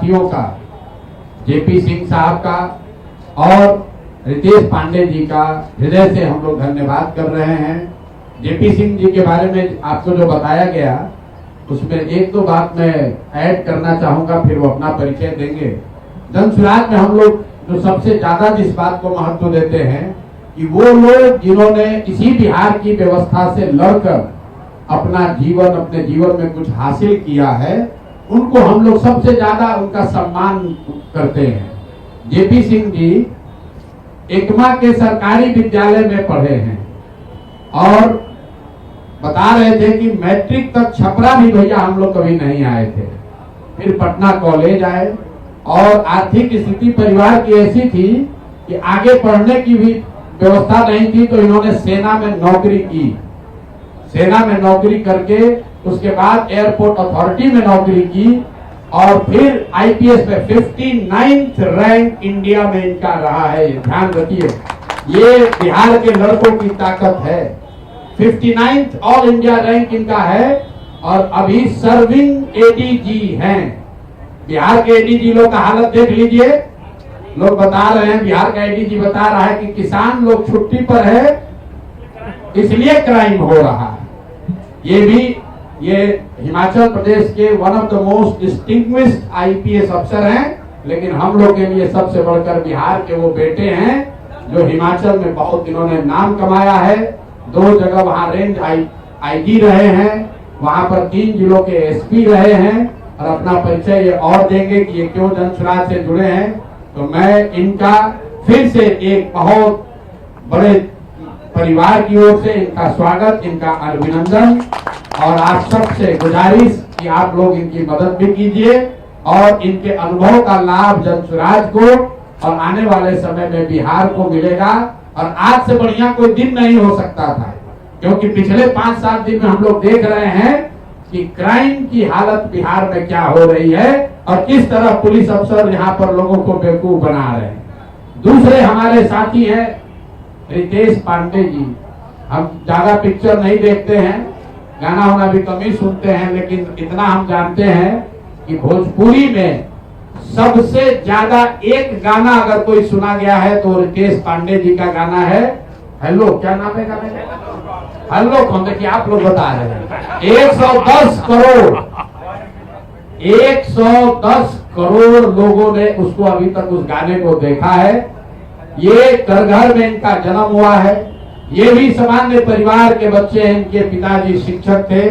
साथियों का, जेपी सिंह साहब का और रितेश पांडे जी का हृदय से हम लोग धन्यवाद कर रहे हैं। जेपी सिंह जी के बारे में आपको जो बताया गया उसमें एक दो बात मैं ऐड करना चाहूंगा, फिर वो अपना परिचय देंगे। जन स्वराज में हम लोग जो सबसे ज्यादा जिस बात को महत्व देते हैं कि वो लोग जिन्होंने इसी बिहार की व्यवस्था से लड़कर अपने जीवन में कुछ हासिल किया है, उनको हम लोग सबसे ज्यादा उनका सम्मान करते हैं। जेपी सिंह जी एकमा के सरकारी विद्यालय में पढ़े हैं और बता रहे थे कि मैट्रिक तक छपरा भी भैया हम लोग कभी नहीं आए थे। फिर पटना कॉलेज आए और आर्थिक स्थिति परिवार की ऐसी थी कि आगे पढ़ने की भी व्यवस्था नहीं थी, तो इन्होंने सेना में नौकरी की। सेना में नौकरी करके उसके बाद एयरपोर्ट अथॉरिटी में नौकरी की और फिर आईपीएस में 59th रैंक इंडिया में इनका रहा है। ध्यान रखिए, ये बिहार के लड़कों की ताकत है। 59th ऑल इंडिया रैंक इनका है और अभी सर्विंग एडीजी हैं। बिहार के एडीजी लोग का हालत देख लीजिए। लोग बता रहे हैं, बिहार का एडीजी बता रहा है कि किसान लोग छुट्टी पर है इसलिए क्राइम हो रहा है। ये हिमाचल प्रदेश के one of the most distinguished IPS अफसर हैं, लेकिन हम लोग के लिए सबसे बढ़कर बिहार के वो बेटे हैं जो हिमाचल में बहुत इन्होंने नाम कमाया है। 2 जगह वहां रेंज आईजी रहे हैं, वहां पर 3 जिलों के एसपी रहे हैं और अपना परिचय ये और देंगे कि ये क्यों जन स्वराज से जुड़े हैं। तो मैं इनका फिर से एक बहुत बड़े परिवार की ओर से इनका स्वागत, इनका अभिनंदन और आप सबसे गुजारिश कि आप लोग इनकी मदद भी कीजिए और इनके अनुभव का लाभ जन स्वराज को और आने वाले समय में बिहार को मिलेगा। और आज से बढ़िया कोई दिन नहीं हो सकता था, क्योंकि पिछले 5-7 दिन में हम लोग देख रहे हैं कि क्राइम की हालत बिहार में क्या हो रही है और किस तरह पुलिस अफसर यहाँ पर लोगों को बेवकूफ बना रहे हैं। दूसरे हमारे साथी हैं रितेश पांडे जी। हम ज्यादा पिक्चर नहीं देखते हैं, गाना होना भी कम ही सुनते हैं, लेकिन इतना हम जानते हैं कि भोजपुरी में सबसे ज्यादा एक गाना अगर कोई सुना गया है तो रितेश पांडे जी का गाना है हेलो। क्या नाम है गाने का? हेलो कौन? देखिए आप लोग बता रहे हैं 110 करोड़ 110 करोड़ लोगों ने उसको अभी तक उस गाने को देखा है। ये घर में इनका जन्म हुआ है। ये भी सामान्य परिवार के बच्चे हैं। इनके पिताजी शिक्षक थे,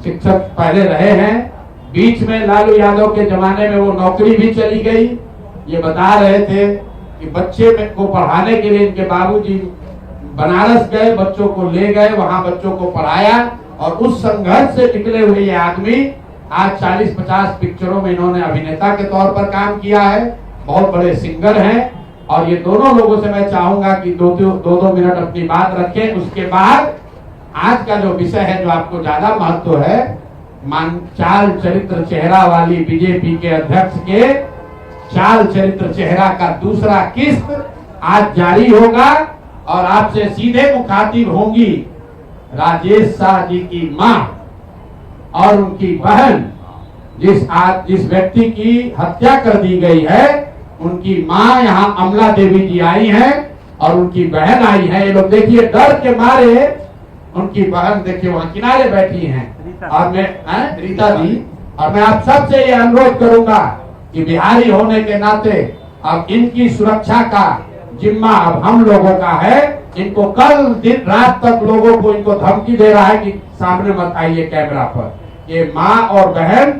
शिक्षक पहले रहे हैं। बीच में लालू यादव के जमाने में वो नौकरी भी चली गई। ये बता रहे थे कि बच्चे को पढ़ाने के लिए इनके बाबूजी बनारस गए, बच्चों को ले गए, वहां बच्चों को पढ़ाया और उस संघर्ष से निकले हुए ये आदमी आज 40-50 पिक्चरों में इन्होंने अभिनेता के तौर पर काम किया है। बहुत बड़े सिंगर हैं और ये दोनों लोगों से मैं चाहूंगा कि 2-2 मिनट अपनी बात रखें। उसके बाद आज का जो विषय है जो आपको ज्यादा महत्व है, चाल चरित्र चेहरा वाली बीजेपी के अध्यक्ष के चाल चरित्र चेहरा का दूसरा किस्त आज जारी होगा और आपसे सीधे मुखातिब होंगी राजेश शाह जी की मां और उनकी बहन। जिस व्यक्ति की हत्या कर दी गई है उनकी मां यहाँ अमला देवी जी आई हैं और उनकी बहन आई है। ये लोग देखिए डर के मारे, उनकी बहन देखिए वहां किनारे बैठी हैं और मैं रीता जी, और मैं आप सबसे ये अनुरोध करूंगा कि बिहारी होने के नाते अब इनकी सुरक्षा का जिम्मा अब हम लोगों का है। इनको कल दिन रात तक लोगों को इनको धमकी दे रहा है कि सामने मत आइए कैमरा पर। ये माँ और बहन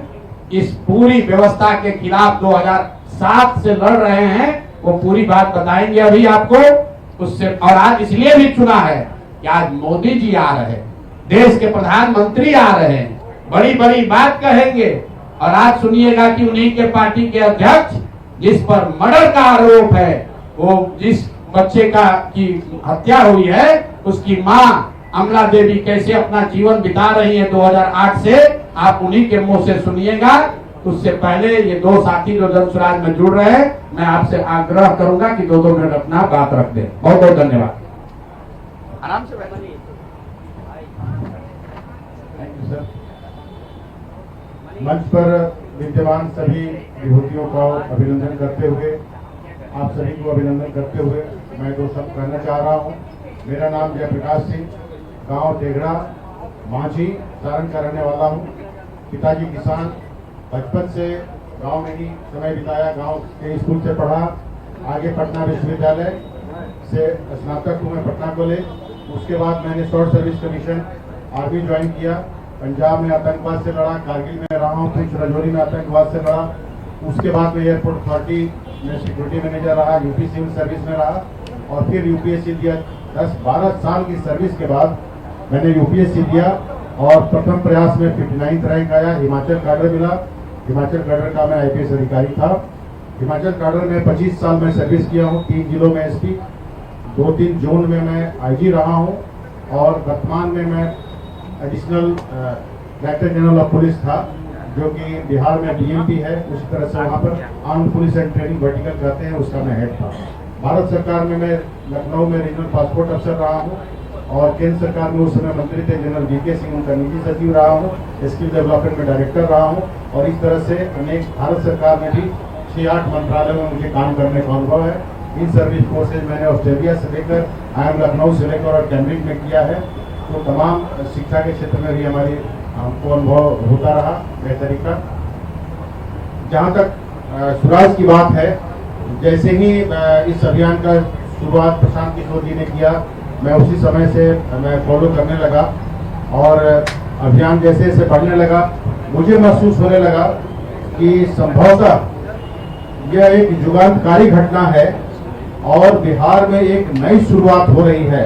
इस पूरी व्यवस्था के खिलाफ 2007 से लड़ रहे हैं, वो पूरी बात बताएंगे अभी आपको उससे। और आज इसलिए भी चुना है कि आज मोदी जी आ रहे हैं, देश के प्रधानमंत्री आ रहे हैं, बड़ी बड़ी बात कहेंगे। और आज सुनिएगा कि उन्हीं के पार्टी के अध्यक्ष जिस पर मर्डर का आरोप है, वो जिस बच्चे की हत्या हुई है उसकी मां अमला देवी कैसे अपना जीवन बिता रही है 2008 से, आप उन्हीं के मुंह से सुनिएगा। उससे पहले ये 2 साथी जो जन स्वराज में जुड़ रहे हैं, मैं आपसे आग्रह करूंगा कि 2-2 मिनट अपना बात रख दें। बहुत बहुत धन्यवाद। आराम से बैठिए। मंच पर विद्यमान सभी विभूतियों का अभिनंदन करते हुए, आप सभी को अभिनंदन करते हुए मैं दो शब्द कहना चाह रहा हूँ। मेरा नाम जयप्रकाश सिंह, गांव टेगड़ा, मांझी, सारण का रहने वाला हूँ। पिताजी किसान, बचपन से गांव में ही समय बिताया, गांव के स्कूल से पढ़ा, आगे पटना विश्वविद्यालय से स्नातक हूँ मैं पटना कॉलेज। उसके बाद मैंने short service commission army join किया। पंजाब में आतंकवाद से लड़ा, कारगिल में रहा हूँ, फिर राजौरी में आतंकवाद से लड़ा। उसके बाद में एयरपोर्ट अथॉरिटी में सिक्योरिटी मैनेजर रहा, यूपी सिविल सर्विस में रहा और फिर यूपीएससी दिया। 10-12 साल की सर्विस के बाद मैंने यूपीएससी दिया और प्रथम प्रयास में 59th रैंक आया, हिमाचल कैडर मिला। हिमाचल कैडर का मैं आईपीएस अधिकारी था। हिमाचल कैडर में 25 साल में सर्विस किया हूँ, 3 जिलों में एसपी, 2-3 जोन में मैं आईजी रहा हूँ और वर्तमान में मैं additional director general of police था, जो कि बिहार में डीएमपी है। उसी तरह से वहाँ पर armed police and training vertical कहते हैं, उसका मैं हेड था। भारत सरकार में मैं लखनऊ में रीजनल पासपोर्ट अफसर रहा हूँ और केंद्र सरकार में उस समय मंत्री थे जनरल वीके सिंह, उनका निजी सचिव रहा हूँ, स्किल डेवलपमेंट में डायरेक्टर रहा हूँ और इस तरह से अनेक भारत सरकार में भी 6-8 मंत्रालयों में मुझे काम करने का अनुभव है। इन सर्विस कोर्सेज मैंने ऑस्ट्रेलिया से लेकर IIM लखनऊ से लेकर और कैम्ब्रिज में किया है। तो तमाम शिक्षा के क्षेत्र में भी हमको अनुभव होता रहा बेहतरी का। जहाँ तक सुराज की बात है, जैसे ही इस अभियान का शुरुआत प्रशांत किशोर जी ने किया, मैं उसी समय से मैं फॉलो करने लगा और अभियान जैसे जैसे बढ़ने लगा, मुझे महसूस होने लगा कि संभवतः यह एक युगांतकारी घटना है और बिहार में एक नई शुरुआत हो रही है।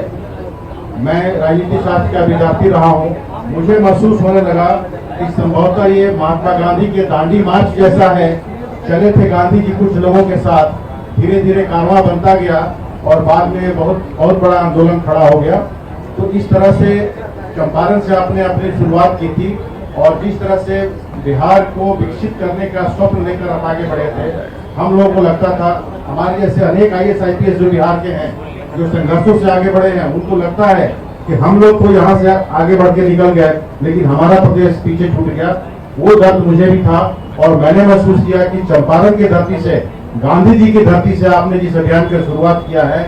मैं राजनीति शास्त्र का विद्यार्थी रहा हूँ, मुझे महसूस होने लगा कि संभवतः ये महात्मा गांधी के दांडी मार्च जैसा है। चले थे गांधी जी कुछ लोगों के साथ, धीरे धीरे कारवां बनता गया और बाद में बहुत बड़ा आंदोलन खड़ा हो गया। तो इस तरह से चंपारण से आपने अपनी शुरुआत की थी और जिस तरह से बिहार को विकसित करने का स्वप्न लेकर आप आगे बढ़े थे, हम लोगों को लगता था, हमारे जैसे अनेक IAS IPS जो बिहार के हैं, जो संघर्षों से आगे बढ़े हैं, उनको लगता है कि हम लोग तो यहाँ से आगे बढ़ के निकल गए लेकिन हमारा प्रदेश पीछे छूट गया। वो दर्द मुझे भी था और मैंने महसूस किया कि चंपारण की धरती से, गांधी जी की धरती से आपने जिस अभियान की शुरुआत किया है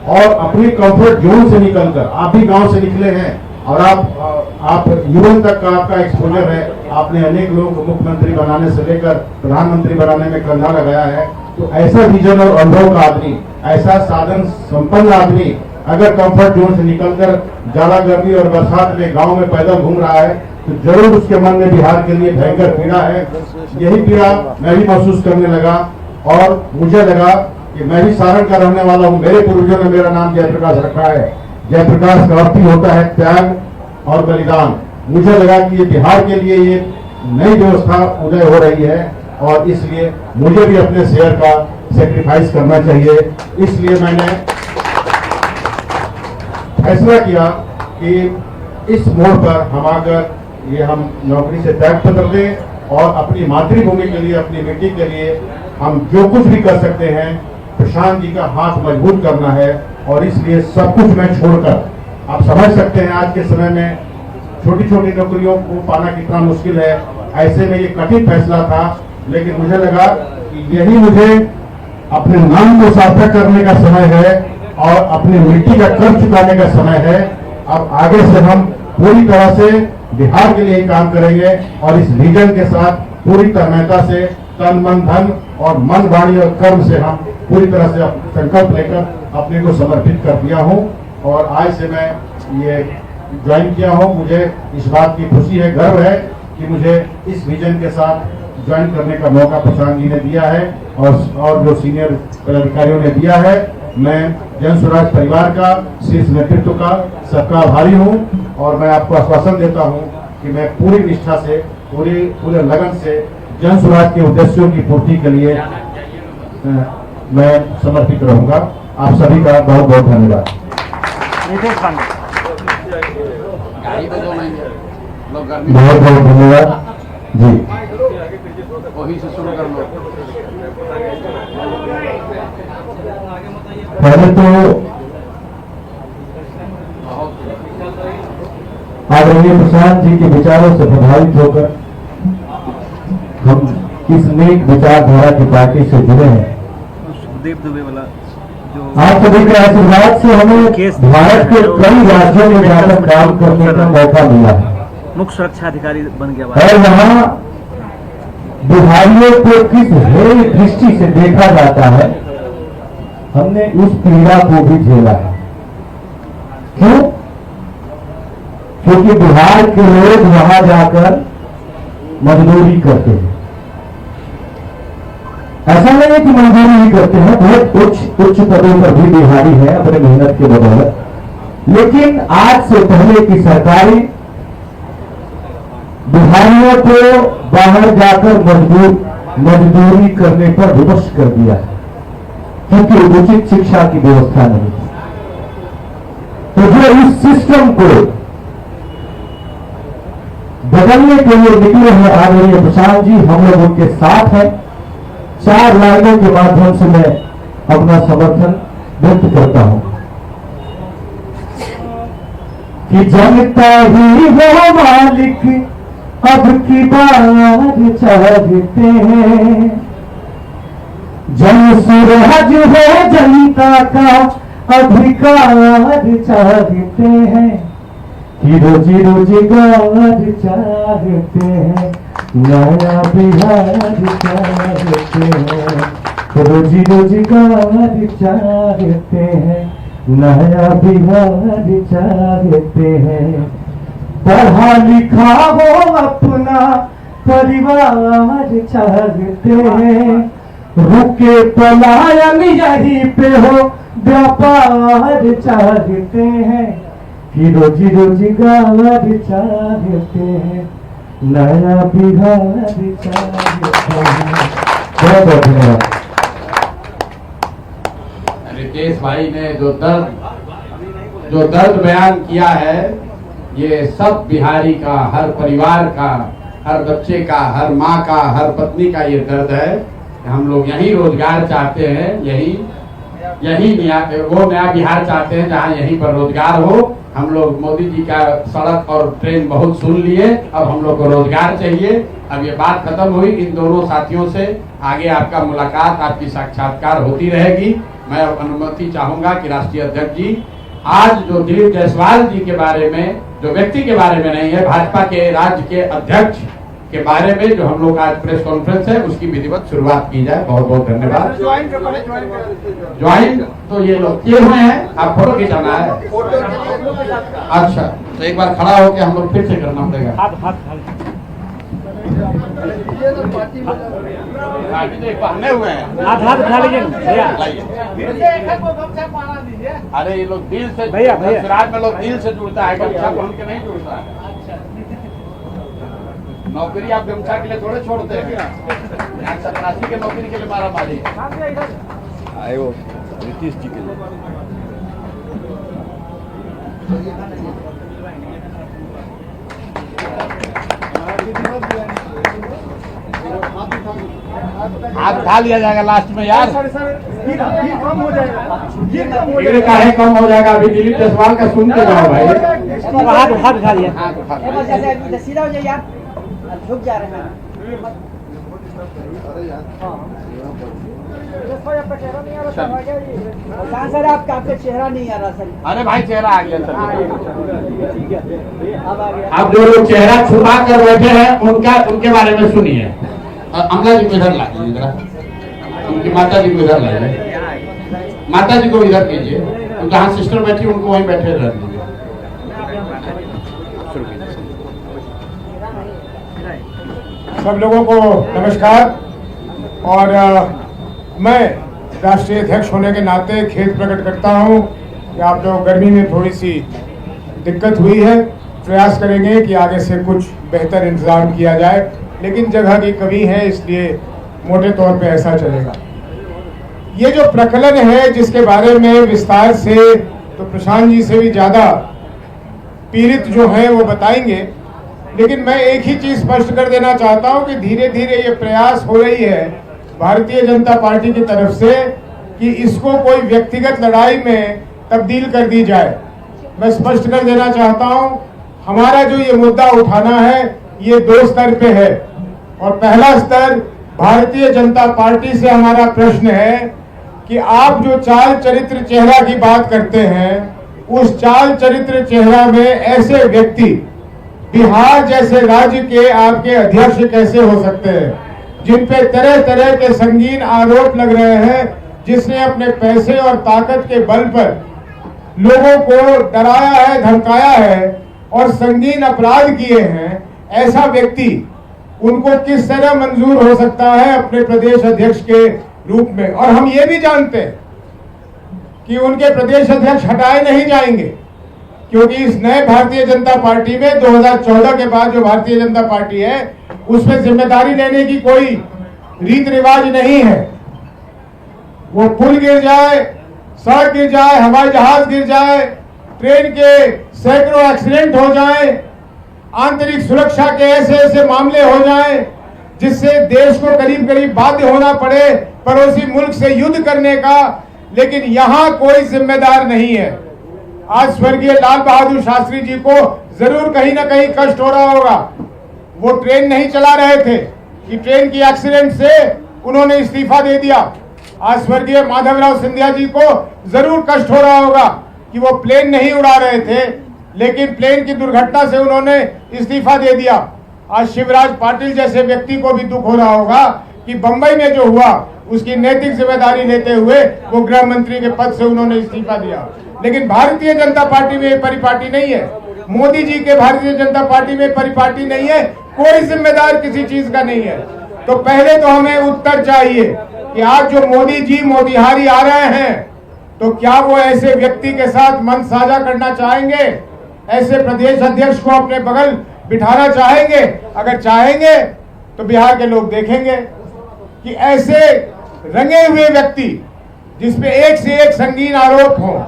और अपनी कंफर्ट जोन से निकलकर, आप भी गांव से निकले हैं और आप यूएन तक का आपका एक्सपोजर है, आपने अनेक लोगों को मुख्यमंत्री बनाने से लेकर प्रधानमंत्री बनाने में कंधा लगाया है। तो ऐसा विजन और अनुभव का आदमी, ऐसा साधन संपन्न आदमी अगर कंफर्ट जोन से निकलकर जाड़ा गर्मी और बरसात में गांव में पैदल घूम रहा है तो जरूर उसके मन में बिहार के लिए भयंकर पीड़ा है। यही पीड़ा मैं भी महसूस करने लगा और मुझे लगा कि मैं भी सारण का रहने वाला हूँ। मेरे पूर्वजों ने मेरा नाम जयप्रकाश रखा है। जयप्रकाश का अर्थ ही होता है त्याग और बलिदान। मुझे लगा कि ये बिहार के लिए ये नई व्यवस्था उदय हो रही है और इसलिए मुझे भी अपने शेयर का सेक्रीफाइस करना चाहिए। इसलिए मैंने फैसला किया कि इस मोड़ पर हम आकर हम नौकरी से त्याग पत्र दें और अपनी मातृभूमि के लिए, अपनी बेटी के लिए हम जो कुछ भी कर सकते हैं, प्रशांत जी का हाथ मजबूत करना है। और इसलिए सब कुछ मैं छोड़कर, आप समझ सकते हैं आज के समय में छोटी छोटी नौकरियों को पाना कितना मुश्किल है। ऐसे में ये कठिन फैसला था, लेकिन मुझे लगा कि यही मुझे अपने नाम को सार्थक करने का समय है और अपनी मिट्टी का कर्ज चुकाने का समय है। अब आगे से हम पूरी तरह से बिहार के लिए काम करेंगे और इस विजन के साथ पूरी तन्मयता से, तन मन धन और मन वाणी और कर्म से हम पूरी तरह से संकल्प लेकर अपने को समर्पित कर दिया हूं और आज से मैं ये ज्वाइन किया हूं। मुझे इस बात की खुशी है, गर्व है कि मुझे इस विजन के साथ ज्वाइन करने का मौका प्रशांत जी ने दिया है और जो सीनियर पदाधिकारियों ने दिया है। मैं जन स्वराज परिवार का, शीर्ष नेतृत्व का सबका आभारी हूं और मैं आपको आश्वासन देता हूं कि मैं पूरी निष्ठा से, पूरे लगन से जन स्वराज के उद्देश्यों की पूर्ति के लिए मैं समर्पित रहूंगा। आप सभी का बहुत बहुत धन्यवाद। बहुत बहुत धन्यवाद जी। वही से शुरू कर लो। पहले तो आदरणीय प्रशांत जी के विचारों से प्रभावित होकर हम इस नेक विचारधारा की पार्टी से जुड़े हैं। आप सभी के आशीर्वाद से हमें भारत के कई राज्यों में जाकर काम करने का मौका मिला है। मुख्य सुरक्षा अधिकारी बन गया और वहाँ बिहारियों को किस हेय दृष्टि से देखा जाता है, हमने उस पीड़ा को भी झेला है। क्यों? क्योंकि बिहार के लोग वहां जाकर मजदूरी करते हैं। ऐसा नहीं है कि मजदूरी ही करते हैं, बहुत उच्च पदों पर भी बिहारी है अपने मेहनत के बदौलत। लेकिन आज से पहले की सरकारें बिहारियों को बाहर जाकर मजदूरी करने पर विवश कर दिया है, क्योंकि उचित शिक्षा की व्यवस्था नहीं थी। तो जो इस सिस्टम को बदलने के लिए निकले हैं आदरणीय प्रशांत जी, हम लोग उनके साथ हैं। 4 लाइनों के माध्यम से मैं अपना समर्थन व्यक्त करता हूं कि जनता ही वो मालिक अब की बार चाहते हैं, जन सूरज है जनता का अधिकार चाहते हैं, कि रोजी रोजगार चाहते हैं, नया बिहार चाहते हैं, रोजी रोजगार चाहते हैं, नया बिहार चाहते हैं। पढ़ा लिखा हो अपना परिवार चाहते हैं, रुके पलायन यहीं पे हो व्यापार चाहते हैं, कि रोजी रोजगार चाहते हैं, नया बिहार चाहते हैं। बहुत बहुत धन्यवाद। रितेश भाई ने जो दर्द बयान किया है, ये सब बिहारी का, हर परिवार का, हर बच्चे का, हर माँ का, हर पत्नी का ये दर्द है। हम लोग यही रोजगार चाहते हैं, यही वो नया बिहार चाहते हैं जहाँ यहीं पर रोजगार हो। हम लोग मोदी जी का सड़क और ट्रेन बहुत सुन लिए, अब हम लोग को रोजगार चाहिए। अब ये बात खत्म हुई इन दोनों साथियों से, आगे आपका मुलाकात, आपकी साक्षात्कार होती रहेगी। मैं अनुमति चाहूंगा कि राष्ट्रीय अध्यक्ष जी आज जो दिलीप जायसवाल जी के बारे में, जो व्यक्ति के बारे में नहीं है, भाजपा के राज्य के अध्यक्ष के बारे में जो हम लोग आज प्रेस कॉन्फ्रेंस है उसकी विधिवत शुरुआत की जाए। बहुत बहुत धन्यवाद। ज्वाइन तो ये लोग किए हुए हैं, आप फोटो खिंचाना है। अच्छा, तो एक बार खड़ा होकर हम लोग फिर से करना पड़ेगा। पहने हुए हैं, हाथ उठा लीजिए। अरे ये लोग दिल से, भैया सिराज में लोग दिल से जुड़ता है, गमछा पहन के नहीं जुड़ता है। नौकरी आप गमछा के लिए थोड़े छोड़ते हैं, यहाँ सन्यासी के नौकरी के लिए मारा मारी आए वो नीतीश जी के लिए। हाथ उठा लिया जाएगा लास्ट में यार, कम हो जाएगा, कम हो जाएगा। अभी दिलीप जायसवाल का सुन के जाओ भाई। हाथ उठा लिया, सीधा हो जाइए, आप झुक जा रहे हैं। सर आपका चेहरा नहीं आ रहा सर। अरे भाई चेहरा आ गया सर। अब आ गया। आप जो लोग चेहरा छुपा कर बैठे हैं उनके बारे में सुनिए। अमला जी को इधर लाइए, जरा उनकी माता जी को इधर लाइए, माता जी को इधर कीजिए, तो जहाँ सिस्टर बैठी उनको वहीं बैठे रह दीजिए। सब लोगों को नमस्कार। और मैं राष्ट्रीय अध्यक्ष होने के नाते खेद प्रकट करता हूं कि आप लोग गर्मी में थोड़ी सी दिक्कत हुई है। प्रयास करेंगे कि आगे से कुछ बेहतर इंतजाम किया जाए, लेकिन जगह की कमी है, इसलिए मोटे तौर पे ऐसा चलेगा। ये जो प्रकलन है जिसके बारे में विस्तार से तो प्रशांत जी से भी ज़्यादा पीड़ित जो हैं वो बताएंगे, लेकिन मैं एक ही चीज स्पष्ट कर देना चाहता हूं कि धीरे धीरे ये प्रयास हो रही है भारतीय जनता पार्टी की तरफ से कि इसको कोई व्यक्तिगत लड़ाई में तब्दील कर दी जाए। मैं स्पष्ट कर देना चाहता हूं, हमारा जो ये मुद्दा उठाना है ये 2 स्तर पे है। और पहला स्तर भारतीय जनता पार्टी से हमारा प्रश्न है कि आप जो चाल चरित्र चेहरा की बात करते हैं, उस चाल चरित्र चेहरा में ऐसे व्यक्ति बिहार जैसे राज्य के आपके अध्यक्ष कैसे हो सकते हैं, जिन पे तरह तरह के संगीन आरोप लग रहे हैं, जिसने अपने पैसे और ताकत के बल पर लोगों को डराया है, धमकाया है और संगीन अपराध किए हैं, ऐसा व्यक्ति उनको किस तरह मंजूर हो सकता है अपने प्रदेश अध्यक्ष के रूप में। और हम ये भी जानते हैं कि उनके प्रदेश अध्यक्ष हटाए नहीं जाएंगे, क्योंकि इस नए भारतीय जनता पार्टी में 2014 के बाद जो भारतीय जनता पार्टी है उसमें जिम्मेदारी लेने की कोई रीत रिवाज नहीं है। वो पुल गिर जाए, सड़क गिर जाए, हवाई जहाज गिर जाए, ट्रेन के सैकड़ों एक्सीडेंट हो जाए, आंतरिक सुरक्षा के ऐसे ऐसे मामले हो जाए जिससे देश को करीब करीब बाध्य होना पड़े पड़ोसी मुल्क से युद्ध करने का, लेकिन यहां कोई जिम्मेदार नहीं है। आज स्वर्गीय लाल बहादुर शास्त्री जी को जरूर कहीं ना कहीं कष्ट हो रहा होगा। वो ट्रेन नहीं चला रहे थे कि ट्रेन की एक्सीडेंट से उन्होंने इस्तीफा दे दिया। आज स्वर्गीय माधवराव सिंधिया जी को जरूर कष्ट हो रहा होगा कि वो प्लेन नहीं उड़ा रहे थे, लेकिन प्लेन की दुर्घटना से उन्होंने इस्तीफा दे दिया। आज शिवराज पाटिल जैसे व्यक्ति को भी दुख हो रहा होगा कि बंबई में जो हुआ उसकी नैतिक जिम्मेदारी लेते हुए वो गृह मंत्री के पद से उन्होंने इस्तीफा दिया। लेकिन भारतीय जनता पार्टी में परिपाटी नहीं है, मोदी जी के भारतीय जनता पार्टी में परिपाटी नहीं है, कोई जिम्मेदार किसी चीज का नहीं है। तो पहले तो हमें उत्तर चाहिए कि आज जो मोदी जी मोतिहारी आ रहे हैं, तो क्या वो ऐसे व्यक्ति के साथ मन साझा करना चाहेंगे, ऐसे प्रदेश अध्यक्ष को अपने बगल बिठाना चाहेंगे? अगर चाहेंगे तो बिहार के लोग देखेंगे कि ऐसे रंगे हुए व्यक्ति जिसपे एक से एक संगीन आरोप हो,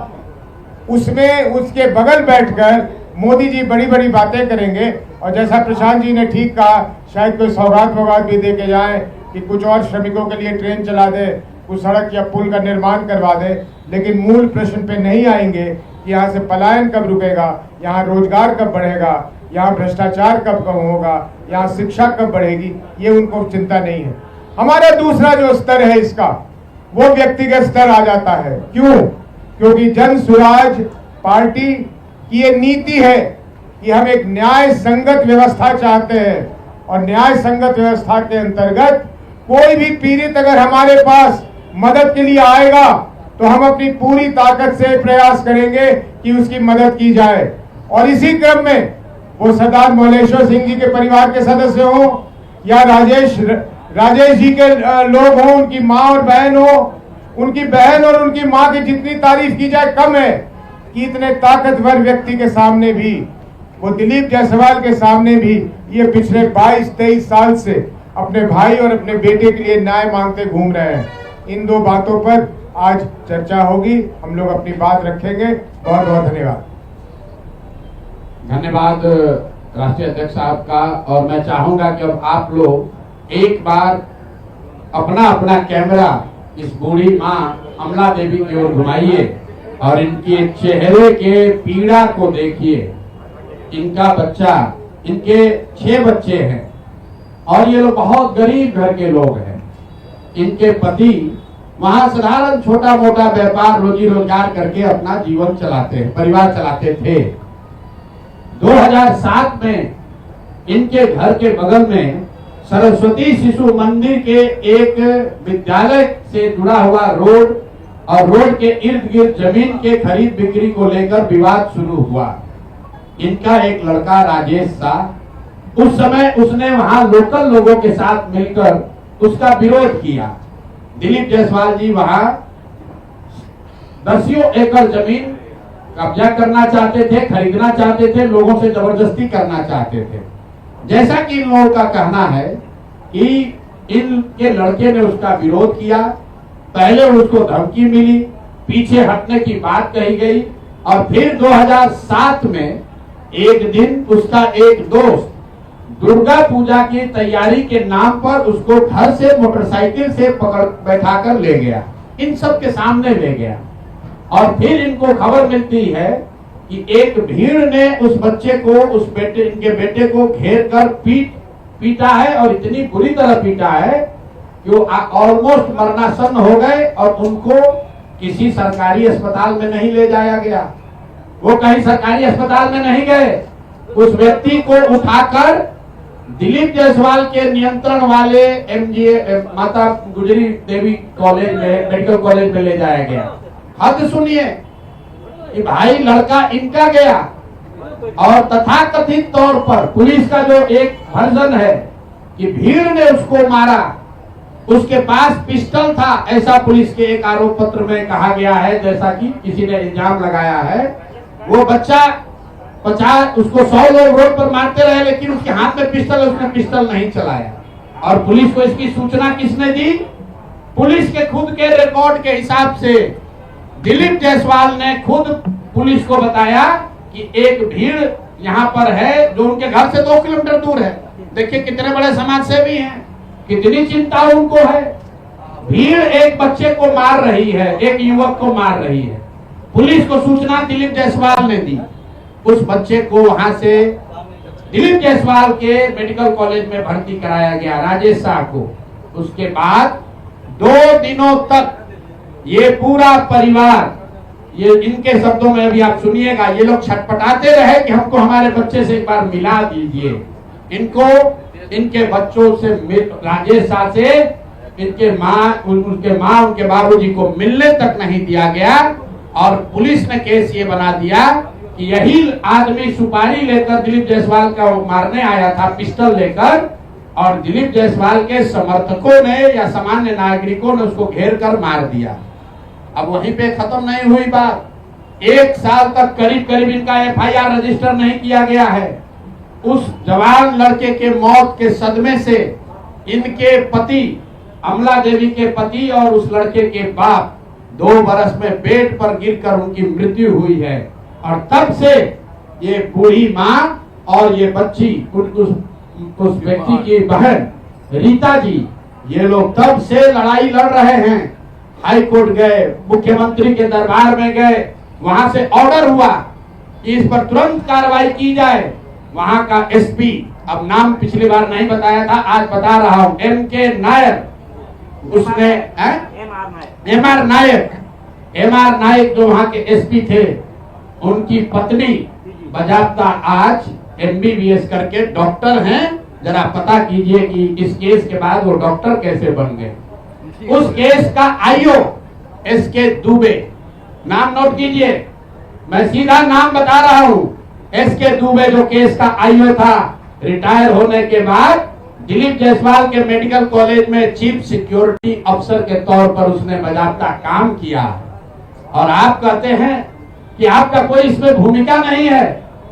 उसमें उसके बगल बैठकर मोदी जी बड़ी बड़ी बातें करेंगे। और जैसा प्रशांत जी ने ठीक कहा, शायद कोई सौगात वौगात भी दे के जाए कि कुछ और श्रमिकों के लिए ट्रेन चला दे, कुछ सड़क या पुल का निर्माण करवा दे, लेकिन मूल प्रश्न पे नहीं आएंगे कि यहाँ से पलायन कब रुकेगा, यहाँ रोजगार कब बढ़ेगा, यहाँ भ्रष्टाचार कब कम होगा, यहाँ शिक्षा कब बढ़ेगी, ये उनको चिंता नहीं है। हमारा दूसरा जो स्तर है इसका, वो व्यक्तिगत स्तर आ जाता है। क्यों? क्योंकि जन स्वराज पार्टी की ये नीति है कि हम एक न्याय संगत व्यवस्था चाहते हैं, और न्याय संगत व्यवस्था के अंतर्गत कोई भी पीड़ित अगर हमारे पास मदद के लिए आएगा तो हम अपनी पूरी ताकत से प्रयास करेंगे कि उसकी मदद की जाए। और इसी क्रम में वो सरदार मोलेश्वर सिंह जी के परिवार के सदस्य हों या राजेश जी के लोग हों, उनकी माँ और बहन हो, उनकी बहन और उनकी माँ की जितनी तारीफ की जाए कम है कि इतने ताकतवर व्यक्ति के सामने भी, वो दिलीप जायसवाल के सामने भी ये पिछले 22-23 साल से अपने भाई और अपने बेटे के लिए न्याय मांगते घूम रहे हैं। इन दो बातों पर आज चर्चा होगी, हम लोग अपनी बात रखेंगे। बहुत बहुत धन्यवाद। धन्यवाद राष्ट्रीय अध्यक्ष साहब का। और मैं चाहूंगा कि अब आप लोग एक बार अपना अपना कैमरा इस बूढ़ी माँ अमला देवी की ओर घुमाइए और इनके चेहरे के पीड़ा को देखिए। इनका बच्चा, इनके 6 बच्चे हैं और ये लोग बहुत गरीब घर के लोग हैं। इनके पति वहां साधारण छोटा मोटा व्यापार रोजी रोजगार करके अपना जीवन चलाते हैं, परिवार चलाते थे। 2007 में इनके घर के बगल में सरस्वती शिशु मंदिर के एक विद्यालय से जुड़ा हुआ रोड और रोड के इर्द गिर्द जमीन के खरीद बिक्री को लेकर विवाद शुरू हुआ। इनका एक लड़का राजेश था, उस समय उसने वहां लोकल लोगों के साथ मिलकर उसका विरोध किया। दिलीप जायसवाल जी वहां 10 एकड़ जमीन कब्जा करना चाहते थे, खरीदना चाहते थे, लोगों से जबरदस्ती करना चाहते थे। जैसा कि इन लोगों का कहना है कि इनके लड़के ने उसका विरोध किया, पहले उसको धमकी मिली, पीछे हटने की बात कही गई और फिर 2007 में एक दिन उसका एक दोस्त दुर्गा पूजा की तैयारी के नाम पर उसको घर से मोटरसाइकिल से पकड़ बैठाकर ले गया, इन सब के सामने ले गया। और फिर इनको खबर मिलती है कि एक भीड़ ने उस बच्चे को, इनके बेटे को घेर कर पीटा है और इतनी बुरी तरह पीटा है कि वो ऑलमोस्ट मरणासन हो गए और उनको किसी सरकारी अस्पताल में नहीं ले जाया गया, वो कहीं सरकारी अस्पताल में नहीं गए। उस व्यक्ति को उठाकर दिलीप जायसवाल के नियंत्रण वाले एमजीए माता गुजरी देवी कॉलेज में, मेडिकल कॉलेज में ले जाया गया। हद सुनिए कि भाई लड़का इनका गया और तथाकथित तौर पर पुलिस का जो एक वर्जन है कि भीड़ ने उसको मारा, उसके पास पिस्टल था, ऐसा पुलिस के एक आरोप पत्र में कहा गया है, जैसा कि किसी ने इल्जाम लगाया है। वो बच्चा 50 उसको 100 लोग रोड पर मारते रहे, लेकिन उसके हाथ में पिस्टल है, उसने पिस्टल नहीं चलाया। और पुलिस को इसकी सूचना किसने दी? पुलिस के खुद के रिकॉर्ड के हिसाब से दिलीप जायसवाल ने खुद पुलिस को बताया कि एक भीड़ यहाँ पर है जो उनके घर से 2 किलोमीटर दूर है। देखिए कितने बड़े समाज सेवी हैं, कितनी चिंता उनको है। भीड़ एक बच्चे को मार रही है, एक युवक को मार रही है। पुलिस को सूचना दिलीप जायसवाल ने दी, उस बच्चे को वहां से दिलीप जायसवाल के मेडिकल कॉलेज में भर्ती कराया गया, राजेश शाह को। उसके बाद 2 दिनों तक ये पूरा परिवार, ये इनके शब्दों में अभी आप सुनिएगा, ये लोग छटपटाते रहे कि हमको हमारे बच्चे से एक बार मिला दीजिए। इनको इनके बच्चों से, राजेश शाह से उनके माँ उनके बाबूजी को मिलने तक नहीं दिया गया। और पुलिस ने केस ये बना दिया कि यही आदमी सुपारी लेकर दिलीप जायसवाल का मारने आया था, पिस्टल लेकर, और दिलीप जायसवाल के समर्थकों ने या सामान्य नागरिकों ने उसको घेर कर मार दिया। अब वहीं पे खत्म नहीं हुई बात। 1 साल तक करीब करीब इनका FIR रजिस्टर नहीं किया गया है। उस जवान लड़के के मौत के सदमे से इनके पति, अमला देवी के पति और उस लड़के के बाप 2 बरस में बेड पर गिरकर उनकी मृत्यु हुई है। और तब से ये बूढ़ी माँ और ये बच्ची, उस व्यक्ति की बहन रीता जी, ये लोग तब से लड़ाई लड़ रहे हैं। हाई कोर्ट गए, मुख्यमंत्री के दरबार में गए, वहां से ऑर्डर हुआ कि इस पर तुरंत कार्रवाई की जाए। वहां का SP, अब नाम पिछली बार नहीं बताया था, आज बता रहा हूं, MK नायर, उसने MR नायक जो वहां के SP थे, उनकी पत्नी बजाबता आज MBBS करके डॉक्टर हैं। जरा पता कीजिए कि इस केस के बाद वो डॉक्टर कैसे बन गए। उस केस का IO SK दुबे, नाम नोट कीजिए, मैं सीधा नाम बता रहा हूं। SK दुबे जो केस का IO था, रिटायर होने के बाद दिलीप जायसवाल के मेडिकल कॉलेज में चीफ सिक्योरिटी अफसर के तौर पर उसने बाकायदा काम किया। और आप कहते हैं कि आपका कोई इसमें भूमिका नहीं है,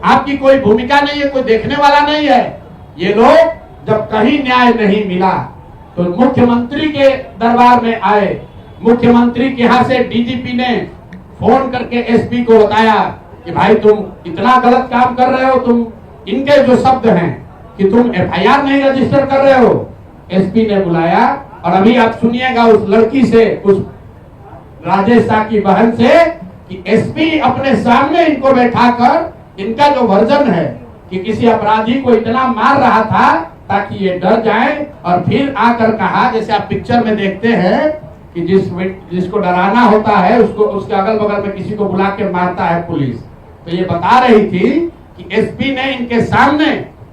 आपकी कोई भूमिका नहीं है, कोई देखने वाला नहीं है। ये लोग जब कहीं न्याय नहीं मिला तो मुख्यमंत्री के दरबार में आए। मुख्यमंत्री के यहाँ से DGP ने फोन करके SP को बताया कि भाई तुम इतना गलत काम कर रहे हो, तुम, इनके जो शब्द हैं कि तुम FIR नहीं रजिस्टर कर रहे हो। SP ने बुलाया और अभी आप सुनिएगा उस लड़की से, उस राजेश शाह की बहन से, कि SP अपने सामने इनको बैठाकर इनका जो वर्जन है कि किसी अपराधी को इतना मार रहा था ताकि ये डर जाए, और फिर आकर कहा, जैसे आप पिक्चर में देखते हैं कि जिसको डराना होता है उसको उसके अगल बगल में किसी को बुला के मारता है पुलिस। तो ये बता रही थी कि SP ने इनके सामने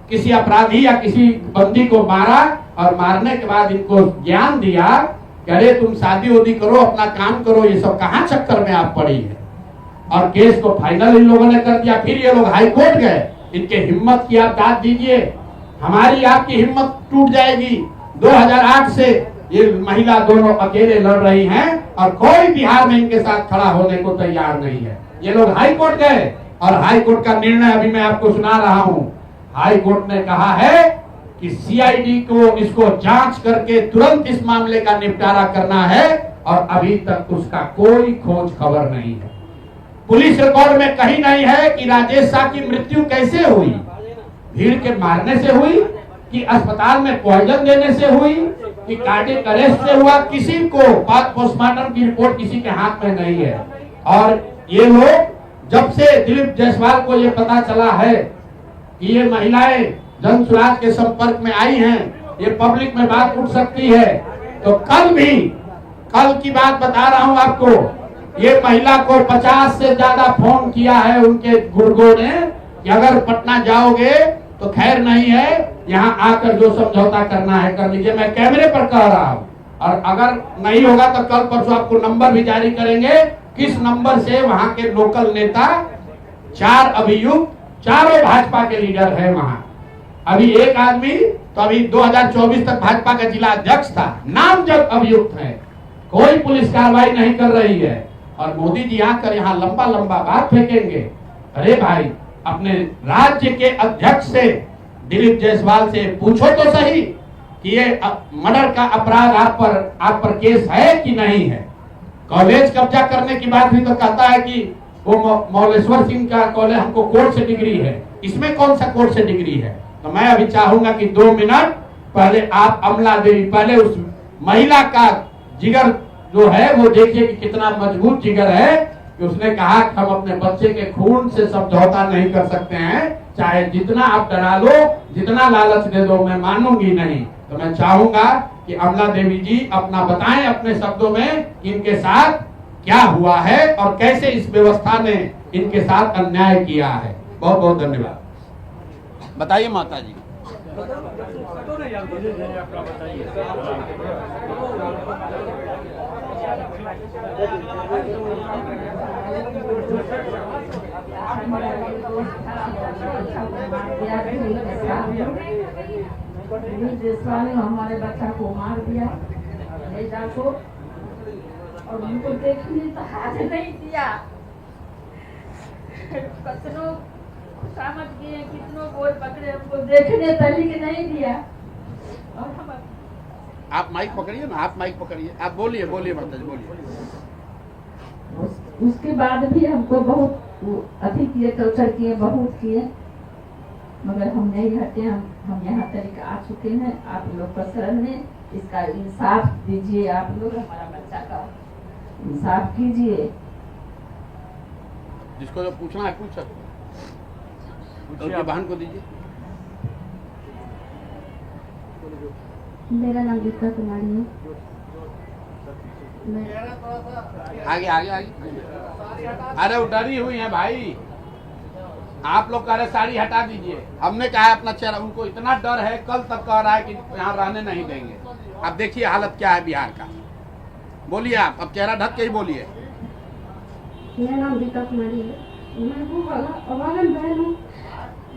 किसी अपराधी या किसी बंदी को मारा और मारने के बाद इनको ज्ञान दिया कि अरे तुम शादी उदी करो, अपना काम करो, ये सब कहाँ चक्कर में आप पड़ी है। और केस को फाइनल इन लोगों ने कर दिया। फिर ये लोग हाई कोर्ट गए, इनके हिम्मत की आप दाद दीजिए, हमारी आपकी हिम्मत टूट जाएगी। 2008 से ये महिला दोनों अकेले लड़ रही हैं और कोई बिहार में इनके साथ खड़ा होने को तैयार नहीं है। ये लोग हाई कोर्ट गए और हाई कोर्ट का निर्णय अभी मैं आपको सुना रहा हूं। हाई कोर्ट ने कहा है कि CID को इसको जांच करके तुरंत इस मामले का निपटारा करना है, और अभी तक उसका कोई खोज खबर नहीं है। पुलिस रिकॉर्ड में कहीं नहीं है कि राजेश शाह की मृत्यु कैसे हुई, भीड़ के मारने से हुई कि अस्पताल में पॉइजन देने से हुई कि कार्डियक अरेस्ट से हुआ। किसी को पोस्टमार्टम की रिपोर्ट किसी के हाथ में नहीं है। और ये लोग, जब से दिलीप जायसवाल को ये पता चला है कि ये महिलाएं जन सुराज के संपर्क में आई हैं, ये पब्लिक में बात उठ सकती है, तो कल की बात बता रहा हूं आपको, ये महिला को 50 से ज्यादा फोन किया है उनके गुर्गों ने कि अगर पटना जाओगे तो खैर नहीं है, यहाँ आकर जो समझौता करना है कर लीजिए। मैं कैमरे पर कह रहा हूँ, और अगर नहीं होगा तो कल परसों आपको नंबर भी जारी करेंगे, किस नंबर से वहां के लोकल नेता 4 अभियुक्त, चारों भाजपा के लीडर है वहां। अभी एक आदमी तो अभी 2024 तक भाजपा का जिला अध्यक्ष था, नामजद अभियुक्त है, कोई पुलिस कार्रवाई नहीं कर रही है। और मोदी जी आकर यहाँ लंबा लंबा बात फेंकेंगे। अरे भाई, अपने राज्य के अध्यक्ष से, दिलीप जायसवाल से पूछो तो सही कि ये मर्डर का अपराध आप पर केस है कि नहीं है। कॉलेज कब्जा करने की बात भी तो कहता है कि वो मौलेश्वर सिंह का कॉलेज हमको कोर्ट से डिग्री है, इसमें कौन सा कोर्ट से डिग्री है। तो मैं अभी चाहूंगा कि 2 मिनट पहले आप अमला देवी, पहले उस महिला का जिगर जो है वो देखिए कि कितना मजबूत जिगर है कि उसने कहा कि हम अपने बच्चे के खून से समझौता नहीं कर सकते हैं, चाहे जितना आप डरा लो, जितना लालच दे दो, मैं मानूंगी नहीं। तो मैं चाहूंगा कि अमला देवी जी अपना बताएं अपने शब्दों में कि इनके साथ क्या हुआ है और कैसे इस व्यवस्था ने इनके साथ अन्याय किया है। बहुत बहुत धन्यवाद। बताइए माता जी। ने हमारे बच्चा को मार दिया, बेटा को, और उनको देखने तो हाथ नहीं दिया। कितनों समझ गए, कितनों गोल पकड़े, हमको देखने तक नहीं दिया। और हम आप माइक पकड़िए ना, आप माइक पकड़िए, आप बोलिए माता जी बोलिए। उसके बाद भी हमको बहुत अति किए, टॉर्चर किए, बहुत किए, मगर हम नहीं हटे। हम यहाँ तक आ चुके हैं। आप लोग का शरण में इसका इंसाफ दीजिए, आप लोग हमारा बच्चा का इंसाफ कीजिए। जिसको जो पूछना है पूछ सकते, उनकी बहन को दीजिए। मेरा नाम गीता कुमारी है। आगे आगे आगे। अरे वो डरी हुई है भाई, आप लोग कह रहे साड़ी हटा दीजिए, हमने कहा है अपना चेहरा, उनको इतना डर है, कल तक कह रहा है कि यहाँ रहने नहीं देंगे। अब देखिए हालत क्या है बिहार का। बोलिए आप, अब चेहरा ढक के ही बोलिए। मेरा नाम गीता कुमारी है। मैं वो वाला बहन हूँ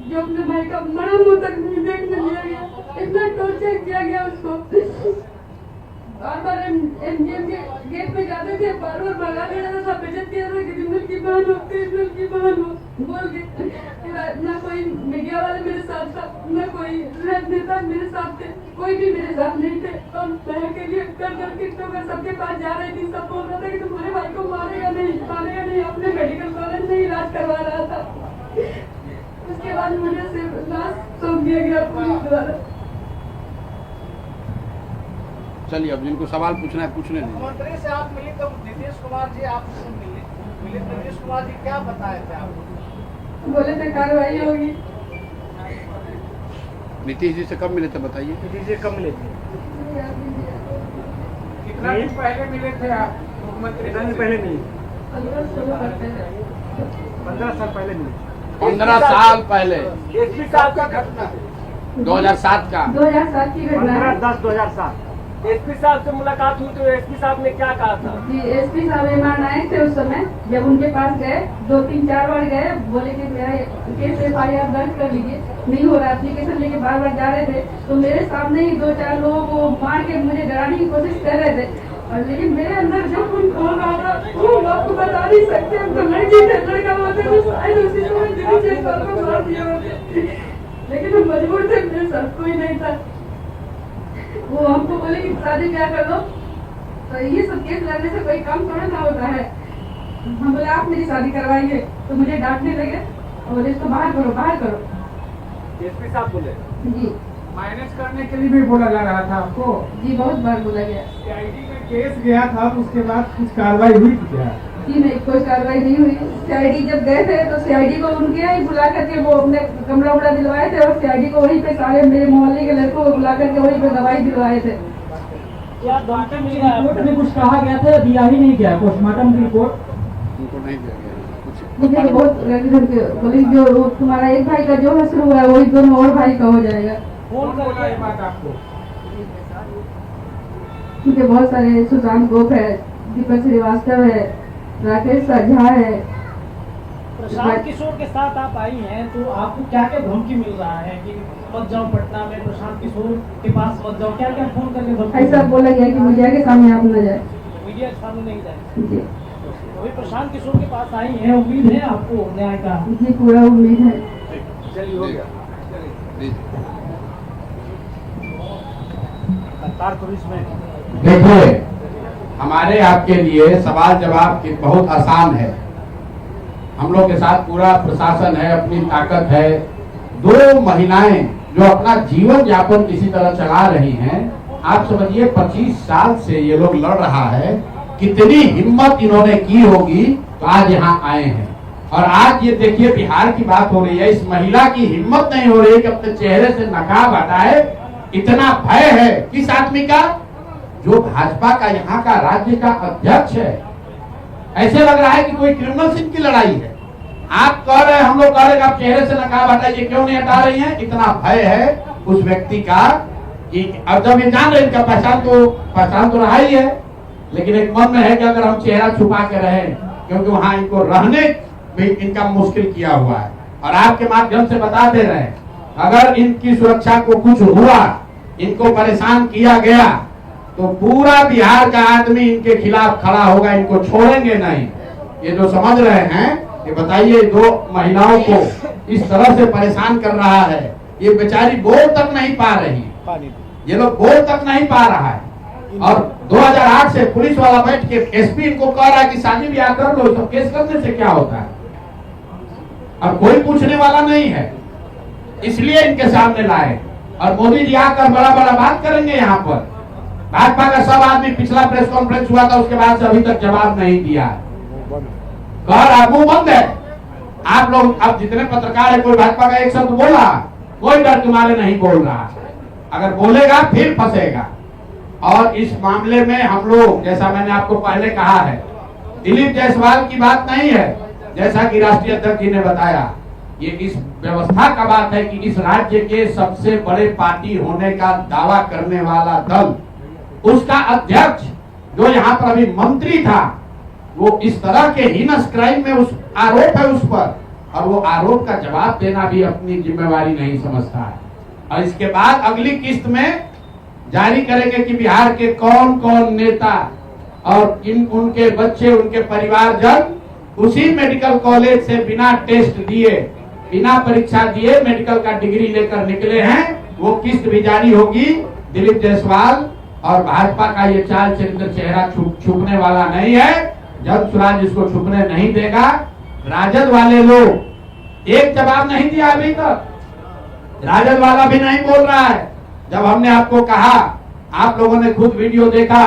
जो अपने भाई का मरा मुँह तक नहीं देखने दिया गया, इतना टॉर्चर किया गया उसको। बार एमजीएम के गेट पे जाते थे, बार भगा देना था, सब बेइज्जत किया था कि दिल की बहन हो, दिल की बहन हो बोल के। ना कोई मीडिया वाले मेरे साथ था, ना कोई नेता मेरे साथ थे, कोई भी मेरे साथ नहीं थे। और बहन के लिए कर सबके पास जा रही थी, सब बोल रहा था कि तुम्हारे भाई को मारेगा नहीं, अपने मेडिकल कॉलेज में इलाज करवा रहा था। उसके बाद मुझे सिर्फ लाश सौंप दिया गया पुलिस द्वारा। चलिए अब जिनको सवाल पूछना है पूछने दीजिए। मंत्री से आप मिले तो नीतीश कुमार जी आपसे मिले, नीतीश कुमार जी क्या बताए थे आपको? बोले थे कार्रवाई होगी। नीतीश जी से कब मिले थे बताइए। नीतीश जी कब मिले थे? कितना दिन पहले मिले थे आप मुख्यमंत्री? कितना दिन पहले नहीं, 15 साल पहले मिले। 15 साल पहले, एसपी साहब का घटना 2007 का, 2007 की घटना है। 15/10/2007 एसपी साहब से मुलाकात हुई तो एसपी साहब ने क्या कहा था? जी, एसपी साहब मेहमान आए थे उस समय। जब उनके पास गए, 2-3-4 बार गए, बोले कि मेरा केस FIR दर्ज कर लीजिए, नहीं हो रहा एप्लीकेशन लेके बार जा रहे थे। तो मेरे सामने ही 2-4 लोगों को मार के मुझे डराने की कोशिश कर रहे थे, और लेकिन मेरे अंदर जो कुछ खोल रहा था वो हम आपको बता नहीं सकते। हम तो लड़की थे, लड़का होते तो शायद उसी समय दिल्ली से मार दिया होते, लेकिन हम मजबूर थे, मेरे साथ कोई नहीं था। वो हमको बोले कि शादी ब्याह कर लो, तो ये सब केस लगने से कोई काम थोड़ा ना होता है। हम बोले आप मेरी शादी करवाइए, तो मुझे डांटने लगे और बोले इसको बाहर करो। एसपी साहब बोले जी, मैनेज करने के लिए भी बोला जा रहा था आपको? जी बहुत बार बोला गया। सीआईडी का केस गया था तो उसके बाद कुछ कार्रवाई हुई थी क्या? जी नहीं, कोई कार्रवाई नहीं हुई। सीआईडी जब गए थे तो सीआईडी को उनके यहाँ ही बुला करके वो अपने कमरा उमरा दिलवाए थे, और सीआईडी को वहीं पे सारे मेरे मोहल्ले के लड़कों को बुला करके वहीं पे दवाई दिलवाए थे। क्या धमकी मिल रहा है रिपोर्ट में कुछ कहा गया था, दिया ही नहीं गया पोस्टमार्टम की रिपोर्ट। मुझे तो बहुत बोली जो तुम्हारा एक भाई का जो शुरू हुआ है वही दोनों और भाई का हो जाएगा। फोन करके ये बात आपको मुझे बहुत सारे सुशांत गोप है, दीपक श्रीवास्तव है, राकेश झा है। प्रशांत किशोर के साथ आप आई हैं तो आपको क्या क्या धमकी मिल रहा है कि मत जाओ पटना में, प्रशांत किशोर के पास मत जाओ, क्या क्या फोन करके धमकी? ऐसा बोला गया कि मीडिया के सामने आप न जाए। मीडिया के सामने नहीं जाए। जी अभी प्रशांत किशोर के पास आई हैं, उम्मीद है आपको न्याय का? जी पूरा उम्मीद है। चलिए हो गया। सरकार तो इसमें देखिए, हमारे आपके लिए सवाल जवाब की बहुत आसान है। हम लोग के साथ पूरा प्रशासन है, अपनी ताकत है। दो महिलाएं जो अपना जीवन यापन किसी तरह चला रही हैं, आप समझिए 25 साल से ये लोग लड़ रहा है, कितनी हिम्मत इन्होंने की होगी तो आज यहाँ आए हैं। और आज ये देखिए बिहार की बात हो रही है, इस महिला की हिम्मत नहीं हो रही कि अपने चेहरे से नकाब हटाए। इतना भय है किस आदमी का, जो भाजपा का यहाँ का राज्य का अध्यक्ष है। ऐसे लग रहा है कि कोई क्रिमिनल सिंह की लड़ाई है। आप कह रहे हैं, हम लोग कह रहे हैं आप चेहरे से नकाब हटाइए, क्यों नहीं हटा रही हैं? इतना भय है उस व्यक्ति का कि अब जब ये जान रहे इनका पहचान तो रहा ही है, लेकिन एक मन में है कि अगर हम चेहरा छुपा के रहे, क्योंकि वहां इनको रहने भी इनका मुश्किल किया हुआ है। और आपके माध्यम से बता दे रहे हैं, अगर इनकी सुरक्षा को कुछ हुआ, इनको परेशान किया गया, तो पूरा बिहार का आदमी इनके खिलाफ खड़ा होगा, इनको छोड़ेंगे नहीं। ये जो समझ रहे हैं, ये बताइए, दो महिलाओं को इस तरह से परेशान कर रहा है, ये बेचारी बोल तक नहीं पा रही, ये लोग बोल तक नहीं पा रहा है। और 2008 से पुलिस वाला बैठ के एसपी इनको कह रहा है कि शादी ब्याह कर लो, सब केस करने से क्या होता है, और कोई पूछने वाला नहीं है, इसलिए इनके सामने लाए। और मोदी जी आकर बड़ा बड़ा बात करेंगे यहाँ पर। भाजपा का सब आदमी, पिछला प्रेस कॉन्फ्रेंस हुआ था उसके बाद से अभी तक जवाब नहीं दिया, कह रहा मुंह बंद है। आप लोग अब जितने पत्रकार है, कोई भाजपा का एक शब्द बोला, कोई डर के मारे नहीं बोल रहा, अगर बोलेगा फिर फंसेगा। और इस मामले में हम लोग, जैसा मैंने आपको पहले कहा है, दिलीप जायसवाल की बात नहीं है, जैसा कि राष्ट्रीय अध्यक्ष जी ने बताया, ये इस व्यवस्था का बात है कि इस राज्य के सबसे बड़े पार्टी होने का दावा करने वाला दल, उसका अध्यक्ष जो यहाँ पर अभी मंत्री था, वो इस तरह के हीनस क्राइम में उस आरोप है उस पर, और वो आरोप का जवाब देना भी अपनी जिम्मेवारी नहीं समझता है। और इसके बाद अगली किस्त में जारी करेंगे कि बिहार के कौन कौन नेता और उनके बच्चे, उनके परिवारजन उसी मेडिकल कॉलेज से बिना टेस्ट दिए, बिना परीक्षा दिए मेडिकल का डिग्री लेकर निकले हैं, वो किस्त भी जारी होगी। दिलीप जायसवाल और भाजपा का ये चाल चरित्र चेहरा छुपने वाला नहीं है, जन स्वराज इसको छुपने नहीं देगा। राजद वाले लोग एक जवाब नहीं दिया अभी तक, राजद वाला भी नहीं बोल रहा है। जब हमने आपको कहा, आप लोगों ने खुद वीडियो देखा,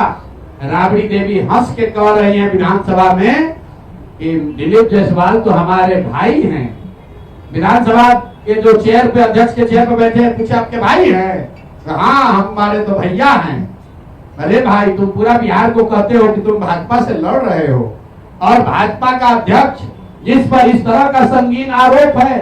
राबड़ी देवी हंस के कह रही हैं विधानसभा में कि दिलीप जायसवाल तो हमारे भाई हैं। विधानसभा के जो चेयर पे, अध्यक्ष के चेयर पे बैठे हैं, पूछे आपके भाई हैं? हाँ, हमारे तो भैया हैं। अरे भाई, तुम पूरा बिहार को कहते हो कि तुम भाजपा से लड़ रहे हो, और भाजपा का अध्यक्ष जिस पर इस तरह का संगीन आरोप है,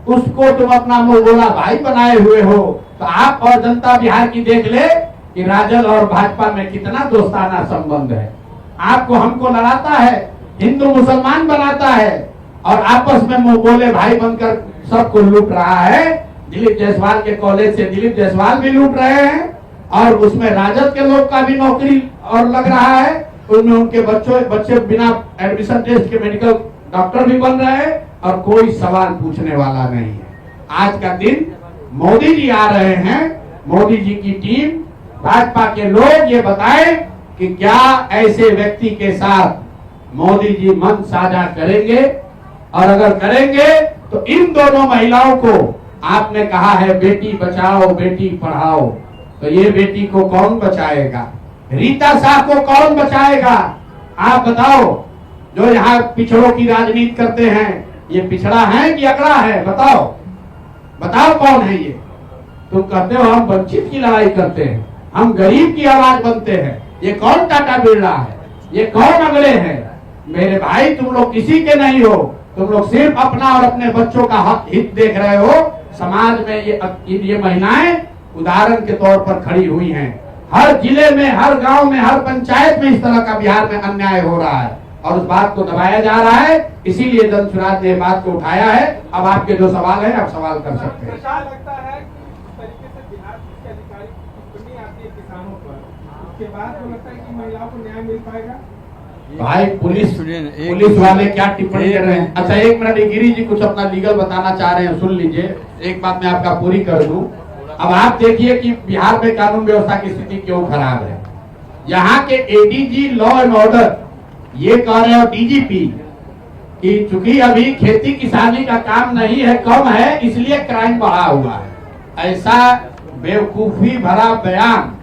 उसको तुम अपना मुंहबोला भाई बनाए हुए हो। तो आप और जनता बिहार की देख ले कि राजद और भाजपा में कितना दोस्ताना संबंध है। आपको हमको लड़ाता है, हिंदू मुसलमान बनाता है, और आपस में मुंहबोले भाई बनकर सबको लूट रहा है। दिलीप जायसवाल के कॉलेज से दिलीप जायसवाल भी लूट रहे हैं, और उसमें राजद के लोग का भी नौकरी और लग रहा है, उनमें उनके बच्चे बिना एडमिशन टेस्ट के मेडिकल डॉक्टर भी बन रहे हैं, और कोई सवाल पूछने वाला नहीं है। आज का दिन मोदी जी आ रहे हैं, मोदी जी की टीम, भाजपा के लोग ये बताएं कि क्या ऐसे व्यक्ति के साथ मोदी जी मन साझा करेंगे, और अगर करेंगे तो इन दोनों महिलाओं को, आपने कहा है बेटी बचाओ बेटी पढ़ाओ, तो ये बेटी को कौन बचाएगा? रीता शाह को कौन बचाएगा? आप बताओ, जो यहाँ पिछड़ों की राजनीति करते हैं, ये पिछड़ा है कि अगड़ा है? बताओ बताओ कौन है ये? तुम कहते हो हम वंचित की लड़ाई करते हैं, हम गरीब की आवाज बनते हैं। ये कौन टाटा बिरला है, ये कौन अगले हैं? मेरे भाई, तुम लोग किसी के नहीं हो, तुम लोग सिर्फ अपना और अपने बच्चों का हित देख रहे हो। समाज में ये महिलाएं उदाहरण के तौर पर खड़ी हुई हैं। हर जिले में, हर गांव में, हर पंचायत में इस तरह का बिहार में अन्याय हो रहा है और उस बात को दबाया जा रहा है। इसीलिए जन स्वराज ने बात को उठाया है। अब आपके जो सवाल है, आप सवाल कर सकते हैं। लगता है कि तरीके से बिहार के अधिकारी टिप्पणी आती है किसानों पर, उसके बाद तो लगता है कि महिलाओं को न्याय मिल पाएगा। भाई, पुलिस वाले क्या टिप्पणी कर रहे हैं? अच्छा, एक मिनट, गिरी जी कुछ अपना लीगल बताना चाह रहे हैं, सुन लीजिए। एक बात मैं आपका पूरी कर दूं। अब आप देखिए कि बिहार में कानून व्यवस्था की स्थिति क्यों खराब है। यहाँ के एडीजी लॉ एंड ऑर्डर ये कह रहे हो, डीजीपी, कि चूंकि अभी खेती किसानी का काम नहीं है, कम है, इसलिए क्राइम बढ़ा हुआ है। ऐसा बेवकूफी भरा बयान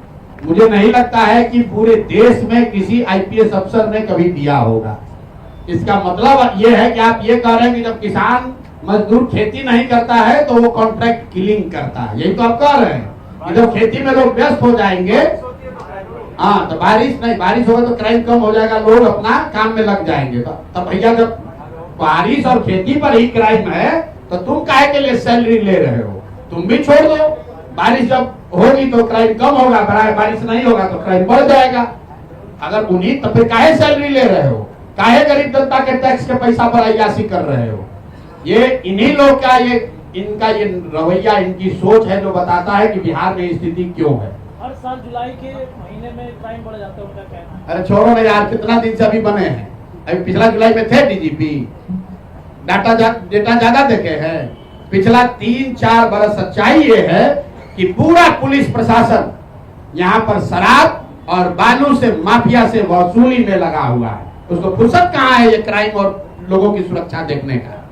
मुझे नहीं लगता है कि पूरे देश में किसी आईपीएस अफसर ने कभी दिया होगा। इसका मतलब ये है कि आप ये कह रहे हैं कि जब किसान मजदूर खेती नहीं करता है तो वो कॉन्ट्रैक्ट किलिंग करता है। यही तो आप कह रहे हैं कि जब खेती में लोग व्यस्त हो जाएंगे, हाँ, तो बारिश होगा तो क्राइम कम हो जाएगा, लोग अपना काम में लग जाएंगे। तो भैया, जब बारिश और खेती पर ही क्राइम है तो तुम काहे के लिए सैलरी ले रहे हो? तुम भी छोड़ दो। बारिश जब होगी तो क्राइम कम होगा, बारिश नहीं होगा तो क्राइम बढ़ जाएगा। अगर उन्हीं, तो फिर काहे सैलरी ले रहे हो? काहे गरीब जनता के टैक्स के पैसा पर अय्याशी कर रहे हो? ये इन्हीं लोग का इनका ये रवैया, इनकी सोच है जो बताता है कि बिहार में स्थिति क्यों है। हर साल जुलाई के महीने में क्राइम बढ़ जाता है, उनका कहना है। अरे छोड़ो ना यार, कितना दिन से अभी बने हैं? अभी पिछला जुलाई में थे डीजीपी, डेटा ज्यादा देखे हैं। पिछला 3-4 बरस सच्चाई ये है कि पूरा पुलिस प्रशासन यहाँ पर शराब और बालू से, माफिया से वसूली में लगा हुआ है। उसको फुर्सत कहाँ है ये क्राइम और लोगों की सुरक्षा देखने का?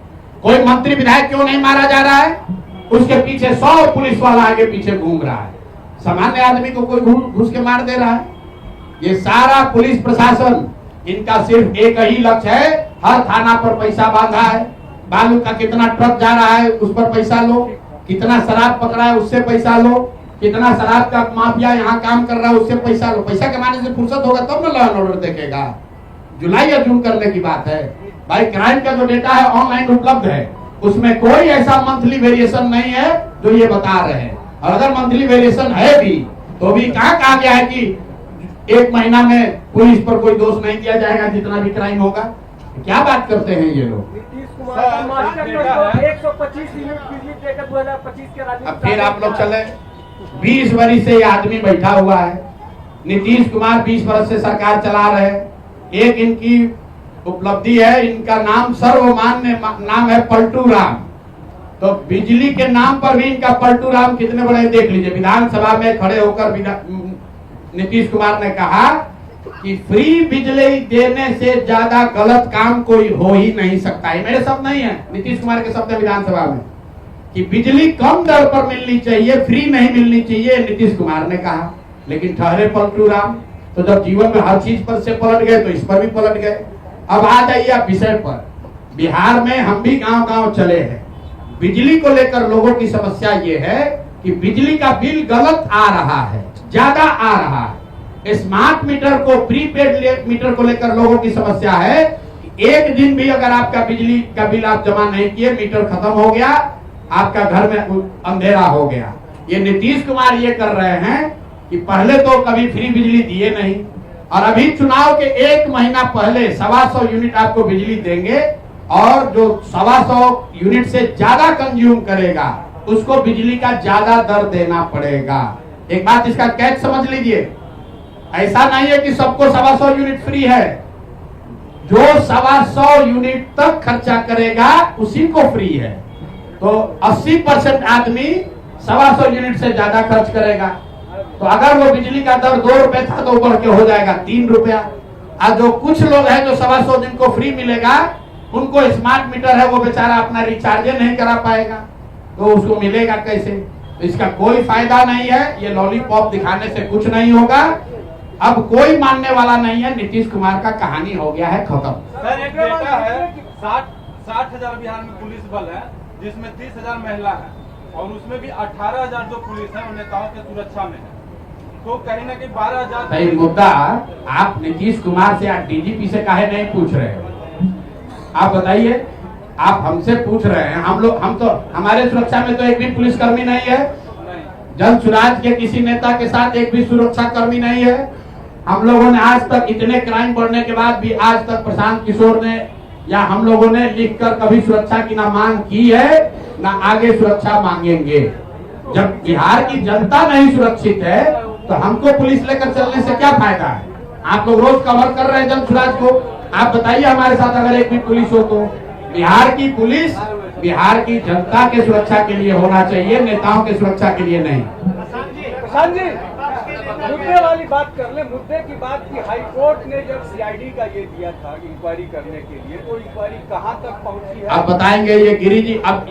कोई मंत्री विधायक क्यों नहीं मारा जा रहा है? उसके पीछे 100 पुलिस वाला आगे पीछे घूम रहा है। सामान्य आदमी को कोई घुस के मार दे रहा है? ये सारा पुलिस प्रशासन, इनका सिर्फ एक ही लक्ष्य है, हर थाना पर पैसा बांधा है। बालू का कितना ट्रक जा रहा है उस पर पैसा लो, कितना शराब पकड़ा है उससे पैसा लो, कितना शराब का माफिया यहाँ काम कर रहा है उससे पैसा लो। पैसा कमाने से फुर्सत होगा तब ना लॉ एंड ऑर्डर देखेगा। जुलाई या जून करने की बात है भाई। क्राइम का जो डेटा है ऑनलाइन उपलब्ध है, उसमें कोई ऐसा मंथली वेरिएशन नहीं है जो ये बता रहे हैं। और अगर मंथली वेरिएशन है भी तो भी कहा गया है कि एक महीना में पुलिस पर कोई दोष नहीं दिया जाएगा जितना भी क्राइम होगा। क्या बात करते हैं ये लोग? नीतीश कुमार 125 यूनिट बिजली देकर 2025 के राजनीति। अब फिर आप लोग चले, 20 वर्ष से ये आदमी बैठा हुआ है। नीतीश कुमार 20 वर्ष से सरकार चला रहे हैं। एक इनकी उपलब्धि है, इनका नाम सर्वमान्य नाम है पलटू राम। तो बिजली के नाम पर भी इनका पलटू राम कितने बड़े देख लीजिए। विधानसभा में खड़े होकर नीतीश कुमार ने कहा कि फ्री बिजली देने से ज्यादा गलत काम कोई हो ही नहीं सकता। ये मेरे शब्द नहीं है, नीतीश कुमार के शब्द है विधानसभा में, कि बिजली कम दर पर मिलनी चाहिए, फ्री नहीं मिलनी चाहिए, नीतीश कुमार ने कहा। लेकिन ठहरे पलटू राम, तो जब जीवन में हर चीज पर से पलट गए तो इस पर भी पलट गए। अब आ जाइए आप विषय पर। बिहार में हम भी गांव गांव चले हैं। बिजली को लेकर लोगों की समस्या ये है कि बिजली का बिल गलत आ रहा है, ज्यादा आ रहा है। स्मार्ट मीटर को, प्रीपेड मीटर को लेकर लोगों की समस्या है। एक दिन भी अगर आपका बिजली का बिल आप जमा नहीं किए, मीटर खत्म हो गया, आपका घर में अंधेरा हो गया। ये नीतीश कुमार ये कर रहे हैं कि पहले तो कभी फ्री बिजली दिए नहीं, और अभी चुनाव के 1 महीना पहले 125 यूनिट आपको बिजली देंगे, और जो 125 यूनिट से ज्यादा कंज्यूम करेगा उसको बिजली का ज्यादा दर देना पड़ेगा। एक बात इसका कैच समझ लीजिए, ऐसा नहीं है कि सबको 125 यूनिट फ्री है। जो 125 यूनिट तक खर्चा करेगा उसी को फ्री है। तो 80% आदमी 125 यूनिट से ज्यादा खर्च करेगा। तो अगर वो बिजली का दर 2 रुपए था तो बढ़ के हो जाएगा 3 रुपया। और जो कुछ लोग हैं जो 125 जिनको फ्री मिलेगा, उनको स्मार्ट मीटर है, वो बेचारा अपना रिचार्ज नहीं करा पाएगा, तो उसको मिलेगा कैसे? तो इसका कोई फायदा नहीं है। ये लॉलीपॉप दिखाने से कुछ नहीं होगा। अब कोई मानने वाला नहीं है। नीतीश कुमार का कहानी हो गया है खत्म। सर, एक डेटा है 60,000 बिहार में पुलिस बल है, जिसमें 30,000 महिला है, और उसमें भी 18,000 जो पुलिस है वो नेताओं के सुरक्षा में है। तो कहीं ना कहीं 12,000 सही मुद्दा आप नीतीश कुमार से या डीजीपी से काहे नहीं पूछ रहे हो? आप बताइए, आप हमसे पूछ रहे हैं। हम तो हमारे सुरक्षा में तो एक भी पुलिसकर्मी नहीं है। जन सुराज के किसी नेता के साथ एक भी सुरक्षा कर्मी नहीं है। हम लोगों ने आज तक इतने क्राइम बढ़ने के बाद भी आज तक प्रशांत किशोर ने या हम लोगों ने लिखकर कभी सुरक्षा की ना मांग की है ना आगे सुरक्षा मांगेंगे। जब बिहार की जनता नहीं सुरक्षित है तो हमको पुलिस लेकर चलने से क्या फायदा है? आप लोग रोज कवर कर रहे हैं जन सुराज को। आप बताइए हमारे साथ अगर एक भी पुलिस हो तो। बिहार की पुलिस बिहार की जनता के सुरक्षा के लिए होना चाहिए, नेताओं के सुरक्षा के लिए नहीं। प्रशांत जी, मुद्दे वाली बात कर ले। मुद्दे की बात की हाई कोर्ट ने जब सीआईडी का ये दिया था इंक्वायरी करने के लिए, तो इंक्वायरी कहां तक पहुंची है? आप बताएंगे ये गिरी जी। अब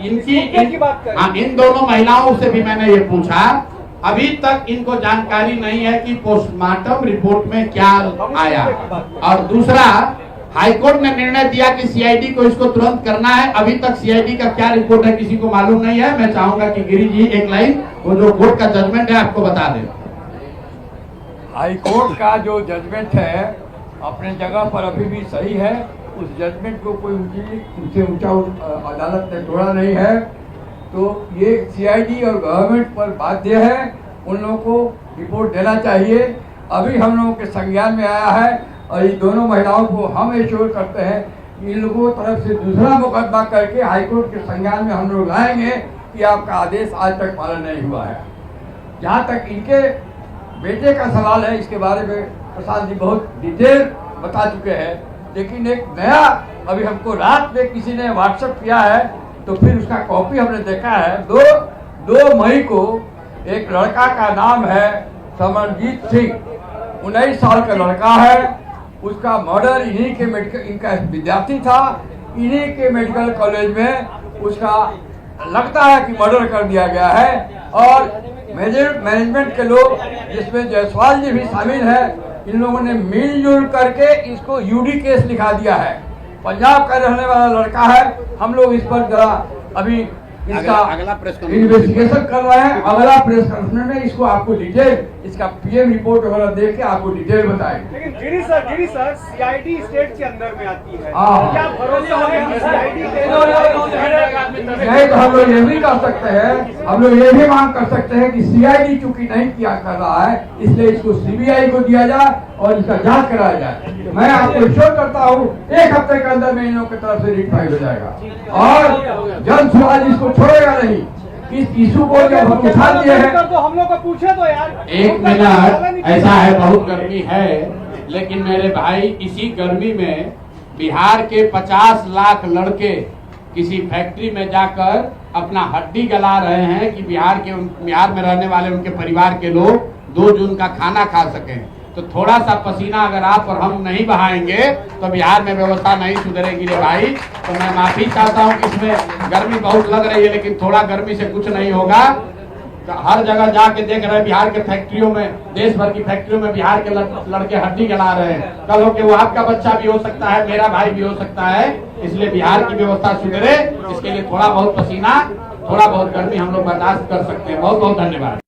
की बात करें। इन दोनों महिलाओं से भी मैंने ये पूछा, अभी तक इनको जानकारी नहीं है कि पोस्टमार्टम रिपोर्ट में क्या आया। और दूसरा, हाईकोर्ट ने निर्णय दिया कि सीआईडी को इसको तुरंत करना है। अभी तक सीआईडी का क्या रिपोर्ट है किसी को मालूम नहीं है। मैं चाहूंगा कि गिरी जी एक लाइन वो जो कोर्ट का जजमेंट है आपको बता दें। हाईकोर्ट का जो जजमेंट है अपने जगह पर अभी भी सही है। उस जजमेंट को कोई ऊंचा अदालत ने तोड़ा नहीं है। तो ये सीआईडी और गवर्नमेंट पर बाध्य है, उन लोगों को रिपोर्ट देना चाहिए। अभी हम लोगों के संज्ञान में आया है और इन दोनों महिलाओं को हम एश्योर करते हैं कि इन लोगों की तरफ से दूसरा मुकदमा करके हाईकोर्ट के संज्ञान में हम लोग लाएंगे कि आपका आदेश आज तक पालन नहीं हुआ है। जहाँ तक इनके बेटे का सवाल है, इसके बारे में प्रशांत जी बहुत डिटेल बता चुके हैं। लेकिन एक नया अभी हमको रात में किसी ने व्हाट्सएप किया है, तो फिर उसका कॉपी हमने देखा है। 2 मई को एक लड़का का नाम है समरजीत सिंह, 19 साल का लड़का है। उसका मर्डर इन्हीं के इनका विद्यार्थी था, इन्हीं के मेडिकल कॉलेज में उसका लगता है कि मर्डर कर दिया गया है। और मैनेजमेंट के लोग जिसमें जायसवाल जी भी शामिल है, इन लोगों ने मिलजुल करके इसको यूडी केस लिखा दिया है। पंजाब का रहने वाला लड़का है। हम लोग इस पर जरा अभी इसका इन्वेस्टिगेशन कर रहे हैं। अगला प्रेस कॉन्फ्रेंस में इसको आपको डिटेल, इसका पीएम रिपोर्ट वगैरह देख के आपको डिटेल बताएंगे। लेकिन गिरी सर सीआईडी स्टेट के अंदर में आती है, क्या भरोसा है कि सीआईडी नहीं? तो हम लोग ये भी कर सकते हैं, हम लोग ये भी मांग कर सकते हैं कि सीआईडी चूंकि नहीं किया कर रहा है, इसलिए इसको सीबीआई को दिया जाए और इसका जांच कराया जाए। मैं आपको श्योर करता हूँ 1 हफ्ते के अंदर में इन लोगों की तरफ से रिट फाइल हो जाएगा और जन सुराज इसको छोड़ेगा नहीं। इस इशू को जब हम उठा दिए हैं तो हम लोग को पूछे तो यार। 1 मिनट, ऐसा है बहुत गर्मी है, लेकिन मेरे भाई इसी गर्मी में बिहार के 50 लाख लड़के किसी फैक्ट्री में जाकर अपना हड्डी गला रहे हैं कि बिहार में रहने वाले उनके परिवार के लोग 2 जून का खाना खा सकें। तो थोड़ा सा पसीना अगर आप और हम नहीं बहाएंगे तो बिहार में व्यवस्था नहीं सुधरेगी रे भाई। तो मैं माफी चाहता हूँ कि इसमें गर्मी बहुत लग रही है, लेकिन थोड़ा गर्मी से कुछ नहीं होगा। तो हर जगह जाके देख रहे हैं बिहार के फैक्ट्रियों में, देश भर की फैक्ट्रियों में बिहार के लड़के हड्डी गला रहे हैं। कल हो के वो आपका बच्चा भी हो सकता है, मेरा भाई भी हो सकता है। इसलिए बिहार की व्यवस्था सुधरे, इसके लिए थोड़ा बहुत पसीना, थोड़ा बहुत गर्मी हम लोग बर्दाश्त कर सकते हैं। बहुत बहुत धन्यवाद।